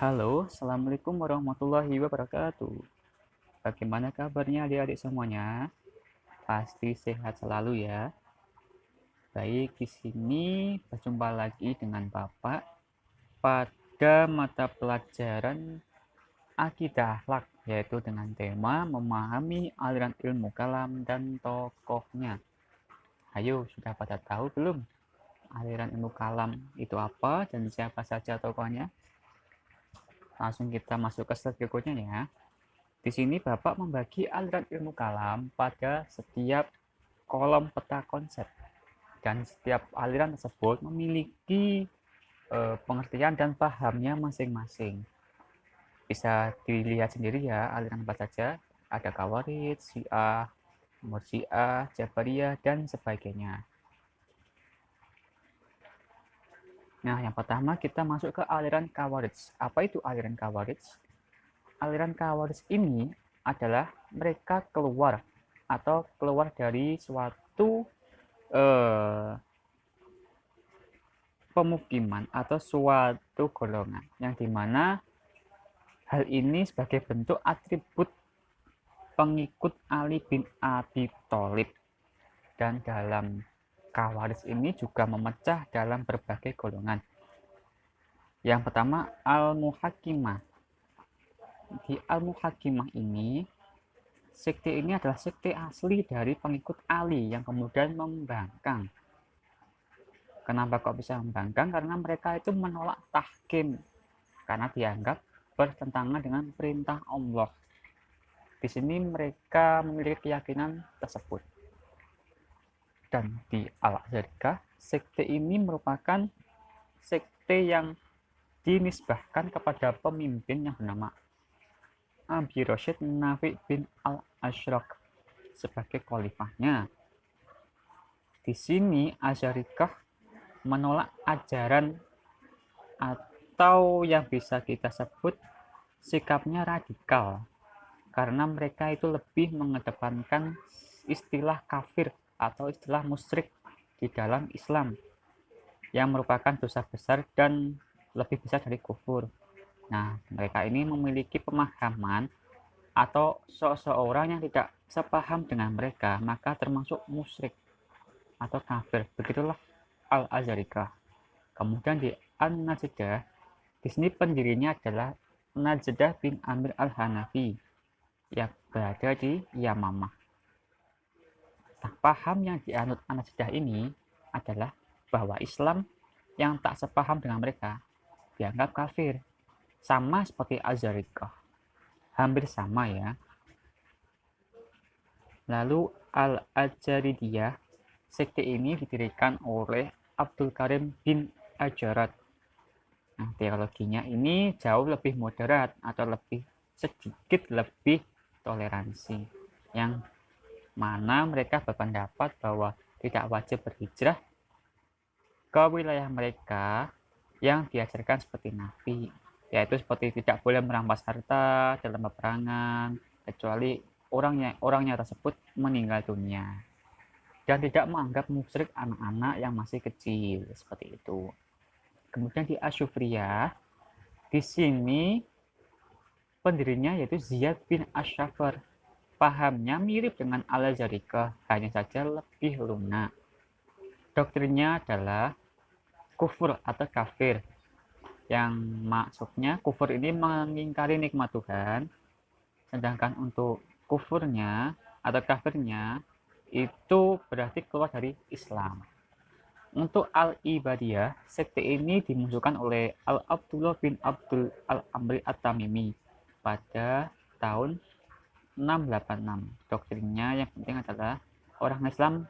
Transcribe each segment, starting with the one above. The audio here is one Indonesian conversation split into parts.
Halo, Assalamualaikum warahmatullahi wabarakatuh. Bagaimana kabarnya adik-adik semuanya? Pasti sehat selalu ya. Baik, di sini berjumpa lagi dengan Bapak pada mata pelajaran Akidah Akhlak, yaitu dengan tema memahami aliran ilmu kalam dan tokohnya. Ayo, sudah pada tahu belum aliran ilmu kalam itu apa dan siapa saja tokohnya? Langsung kita masuk ke slide berikutnya ya. Di sini Bapak membagi aliran ilmu kalam pada setiap kolom peta konsep dan setiap aliran tersebut memiliki pengertian dan pahamnya masing-masing. Bisa dilihat sendiri ya aliran apa saja. Ada Khawarij, Syiah, Murji'ah, Jabariyah, dan sebagainya. Nah, yang pertama kita masuk ke aliran Khawarij. Apa itu aliran Khawarij? Aliran Khawarij ini adalah mereka keluar dari suatu pemukiman atau suatu golongan yang dimana hal ini sebagai bentuk atribut pengikut Ali bin Abi Thalib, dan dalam Khawarij ini juga memecah dalam berbagai golongan. Yang pertama Al-Muhakimah. Di Al-Muhakimah ini, sekte ini adalah sekte asli dari pengikut Ali yang kemudian membangkang. Kenapa kok bisa membangkang? Karena mereka itu menolak tahkim karena dianggap bertentangan dengan perintah Allah. Di sini mereka memiliki keyakinan tersebut. Dan di Al-Azhariyah, sekte ini merupakan sekte yang dinisbahkan kepada pemimpin yang bernama Abi Rashid Nafi bin Al-Ashraq sebagai khalifahnya. Di sini Azhariyah menolak ajaran atau yang bisa kita sebut sikapnya radikal, karena mereka itu lebih mengedepankan istilah kafir atau istilah musyrik di dalam Islam yang merupakan dosa besar dan lebih besar dari kufur. Nah, mereka ini memiliki pemahaman atau seseorang yang tidak sepaham dengan mereka maka termasuk musyrik atau kafir. Begitulah Al-Azhariyah. Kemudian di An-Najdah, di sini pendirinya adalah Najdah bin Amir Al-Hanafi yang berada di Yamamah. Nah, paham yang dianut An-Najdah ini adalah bahwa Islam yang tak sepaham dengan mereka dianggap kafir. Sama seperti Azhariyah. Hampir sama ya. Lalu Al-Ajaridiyah, sekte ini didirikan oleh Abdul Karim bin Ajarat. Nah, teologinya ini jauh lebih moderat atau sedikit lebih toleransi, yang mana mereka berpendapat bahwa tidak wajib berhijrah ke wilayah mereka yang diajarkan seperti Nabi, yaitu seperti tidak boleh merampas harta dalam peperangan kecuali orangnya tersebut meninggal dunia, dan tidak menganggap musyrik anak-anak yang masih kecil seperti itu. Kemudian di Asyufriyah, di sini pendirinya yaitu Ziyad bin Asyafar. Pahamnya mirip dengan Al-Azhariyah, hanya saja lebih lunak. Doktrinnya adalah kufur atau kafir, yang maksudnya kufur ini mengingkari nikmat Tuhan, sedangkan untuk kufurnya atau kafirnya itu berarti keluar dari Islam. Untuk Al-Ibadiyah, sekte ini dimusuhkan oleh Al-Abdullah bin Abdul Al-Amri At-Tamimi pada tahun 686. Doktrinnya yang penting adalah orang Islam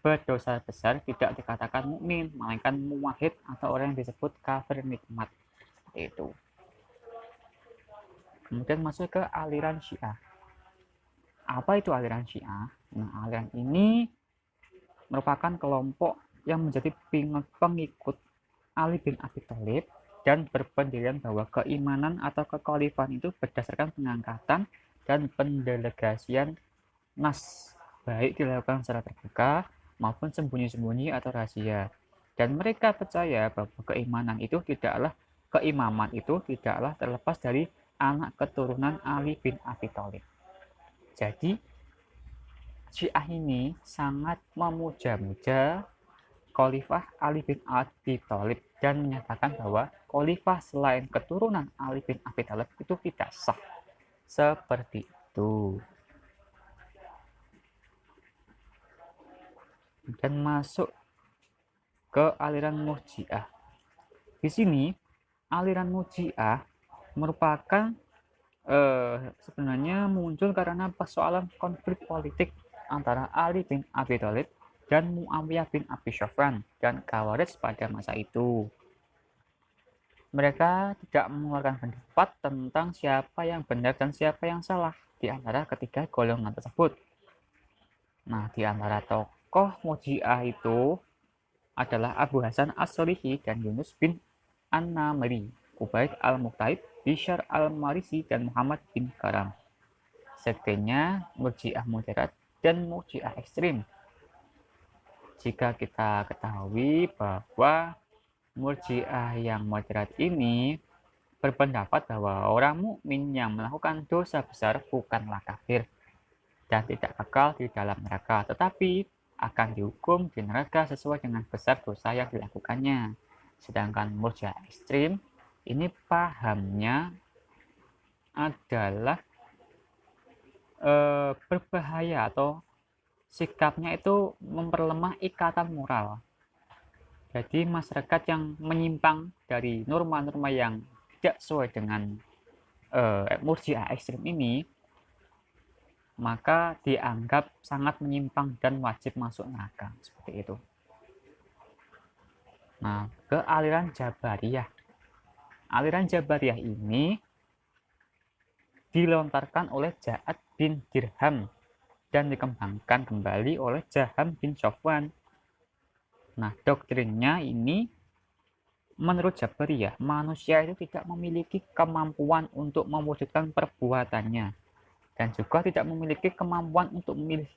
berdosa besar tidak dikatakan mukmin, melainkan muwahhid atau orang yang disebut kafir nikmat. Seperti itu. Kemudian masuk ke aliran Syiah. Apa itu aliran Syiah? Nah, aliran ini merupakan kelompok yang menjadi pengikut Ali bin Abi Thalib dan berpendirian bahwa keimanan atau kekhalifahan itu berdasarkan pengangkatan dan pendelegasian nas, baik dilakukan secara terbuka maupun sembunyi-sembunyi atau rahasia. Dan mereka percaya bahwa keimanan itu tidaklah keimaman itu tidaklah terlepas dari anak keturunan Ali bin Abi Thalib. Jadi Syiah ini sangat memuja-muja Khalifah Ali bin Abi Thalib dan menyatakan bahwa khalifah selain keturunan Ali bin Abi Thalib itu tidak sah. Seperti itu. Dan masuk ke aliran Murji'ah. Di sini aliran Murji'ah merupakan sebenarnya muncul karena persoalan konflik politik antara Ali bin Abi Thalib dan Muawiyah bin Abi Sufyan dan Khawarij pada masa itu. Mereka tidak mengeluarkan pendapat tentang siapa yang benar dan siapa yang salah di antara ketiga golongan tersebut. Nah, di antara tokoh Murji'ah itu adalah Abu Hasan As-Solihi dan Yunus bin An-Namiri, Ubaid Al-Muqtaib, Bishr Al-Marisi, dan Muhammad bin Karam. Sektenya Murji'ah moderat dan Murji'ah ekstrim. Jika kita ketahui bahwa Murji'ah yang moderat ini berpendapat bahwa orang mukmin yang melakukan dosa besar bukanlah kafir dan tidak kekal di dalam neraka, tetapi akan dihukum di neraka sesuai dengan besar dosa yang dilakukannya. Sedangkan Murji'ah ekstrim ini pahamnya adalah berbahaya atau sikapnya itu memperlemah ikatan moral. Jadi masyarakat yang menyimpang dari norma-norma yang tidak sesuai dengan Murji'ah ekstrim ini, maka dianggap sangat menyimpang dan wajib masuk neraka. Seperti itu. Nah, ke aliran Jabariyah. Aliran Jabariyah ini dilontarkan oleh Ja'ad bin Dirham dan dikembangkan kembali oleh Jaham bin Sofwan. Nah, doktrinnya ini menurut Jabariyah, manusia itu tidak memiliki kemampuan untuk mewujudkan perbuatannya dan juga tidak memiliki kemampuan untuk memilih.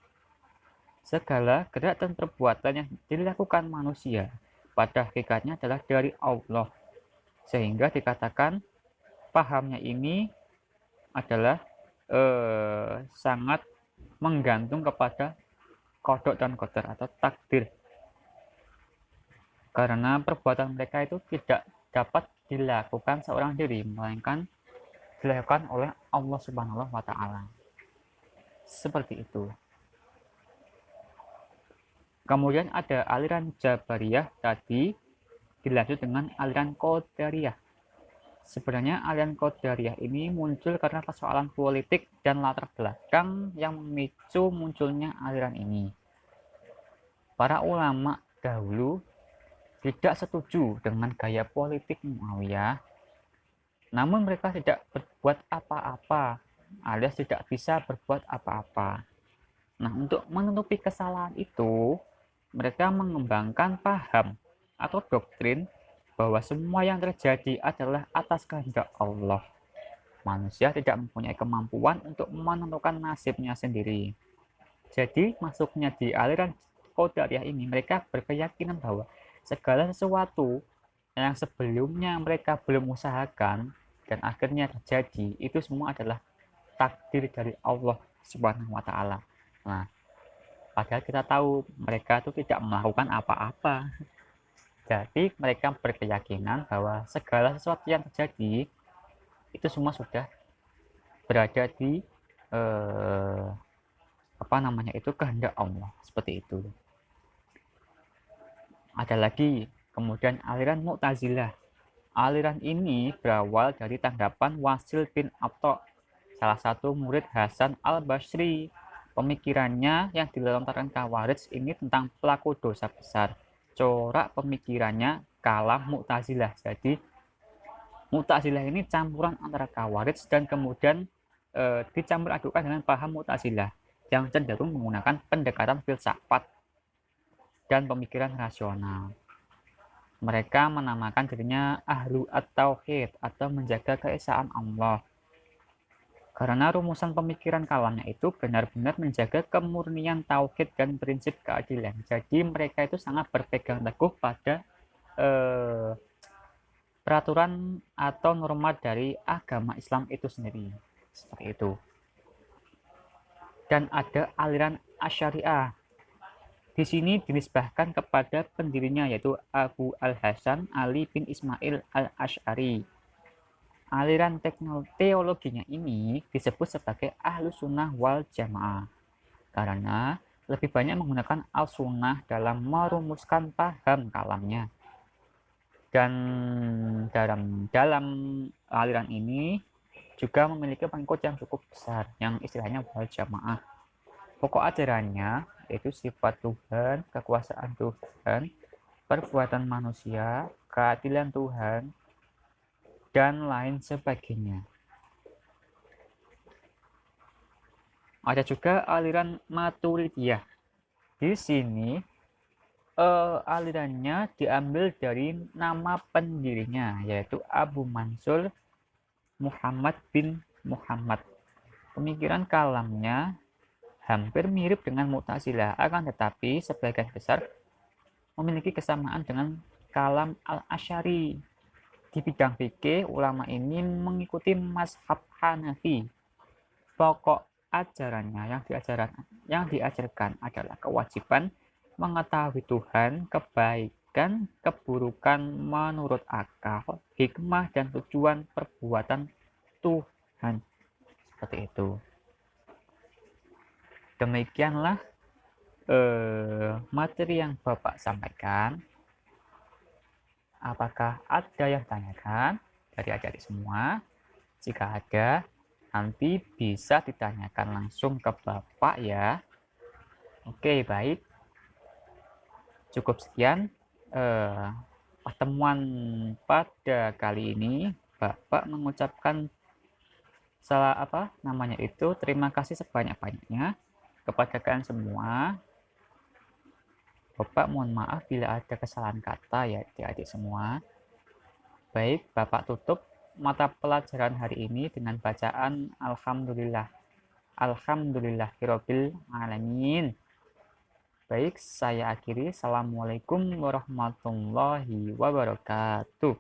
Segala gerak dan perbuatan yang dilakukan manusia pada hakikatnya adalah dari Allah. Sehingga dikatakan pahamnya ini adalah sangat menggantung kepada kodok dan qadar atau takdir. Karena perbuatan mereka itu tidak dapat dilakukan seorang diri, melainkan dilakukan oleh Allah Subhanahu wa Ta'ala. Seperti itu. Kemudian ada aliran Jabariyah tadi dilanjut dengan aliran Qadariyah. Sebenarnya aliran Qadariyah ini muncul karena persoalan politik dan latar belakang yang memicu munculnya aliran ini. Para ulama dahulu tidak setuju dengan gaya politik Muawiyah, namun mereka tidak berbuat apa-apa, alias tidak bisa berbuat apa-apa. Nah, untuk menutupi kesalahan itu, mereka mengembangkan paham atau doktrin bahwa semua yang terjadi adalah atas kehendak Allah. Manusia tidak mempunyai kemampuan untuk menentukan nasibnya sendiri. Jadi, masuknya di aliran Qadariyah ini, mereka berkeyakinan bahwa segala sesuatu yang sebelumnya mereka belum usahakan dan akhirnya terjadi, itu semua adalah takdir dari Allah Subhanahu wa Ta'ala. Nah, padahal kita tahu mereka itu tidak melakukan apa-apa. Jadi mereka berkeyakinan bahwa segala sesuatu yang terjadi itu semua sudah berada di kehendak Allah, seperti itu. Ada lagi kemudian aliran Mu'tazilah. Aliran ini berawal dari tanggapan Wasil bin Atha, salah satu murid Hasan al-Basri. Pemikirannya yang dilontarkan Khawarij ini tentang pelaku dosa besar. Corak pemikirannya kalam Mu'tazilah. Jadi Mu'tazilah ini campuran antara Khawarij dan kemudian dicampur adukan dengan paham Mu'tazilah yang cenderung menggunakan pendekatan filsafat dan pemikiran rasional. Mereka menamakan dirinya ahlu at-tauhid atau menjaga keesaan Allah. Karena rumusan pemikiran kalamnya itu benar-benar menjaga kemurnian tauhid dan prinsip keadilan. Jadi mereka itu sangat berpegang teguh pada peraturan atau norma dari agama Islam itu sendiri. Seperti itu. Dan ada aliran Asy'ariyah. Di sini dinisbahkan kepada pendirinya yaitu Abu Al-Hasan Ali bin Ismail Al-Asy'ari. Aliran teologinya ini disebut sebagai Ahlus Sunnah wal Jamaah karena lebih banyak menggunakan al-sunnah dalam merumuskan paham kalamnya. Dan dalam aliran ini juga memiliki pengikut yang cukup besar, yang istilahnya wal jamaah. Pokok ajarannya yaitu sifat Tuhan, kekuasaan Tuhan, perbuatan manusia, keadilan Tuhan, dan lain sebagainya. Ada juga aliran Maturidiyah. Di sini alirannya diambil dari nama pendirinya yaitu Abu Mansur Muhammad bin Muhammad. Pemikiran kalamnya hampir mirip dengan Mu'tazilah, akan tetapi sebagian besar memiliki kesamaan dengan kalam Al-Asy'ari. Di bidang fikih, ulama ini mengikuti mazhab Hanafi. Pokok ajarannya yang diajarkan adalah kewajiban mengetahui Tuhan, kebaikan, keburukan menurut akal, hikmah, dan tujuan perbuatan Tuhan. Seperti itu. Demikianlah materi yang Bapak sampaikan. Apakah ada yang tanyakan dari adik-adik semua? Jika ada, nanti bisa ditanyakan langsung ke Bapak ya. Oke, baik. Cukup sekian pertemuan pada kali ini. Bapak mengucapkan terima kasih sebanyak-banyaknya kepada kalian semua. Bapak mohon maaf bila ada kesalahan kata ya adik-adik semua. Baik, Bapak tutup mata pelajaran hari ini dengan bacaan Alhamdulillah. Alhamdulillahirabbil alamin. Baik, saya akhiri. Assalamualaikum warahmatullahi wabarakatuh.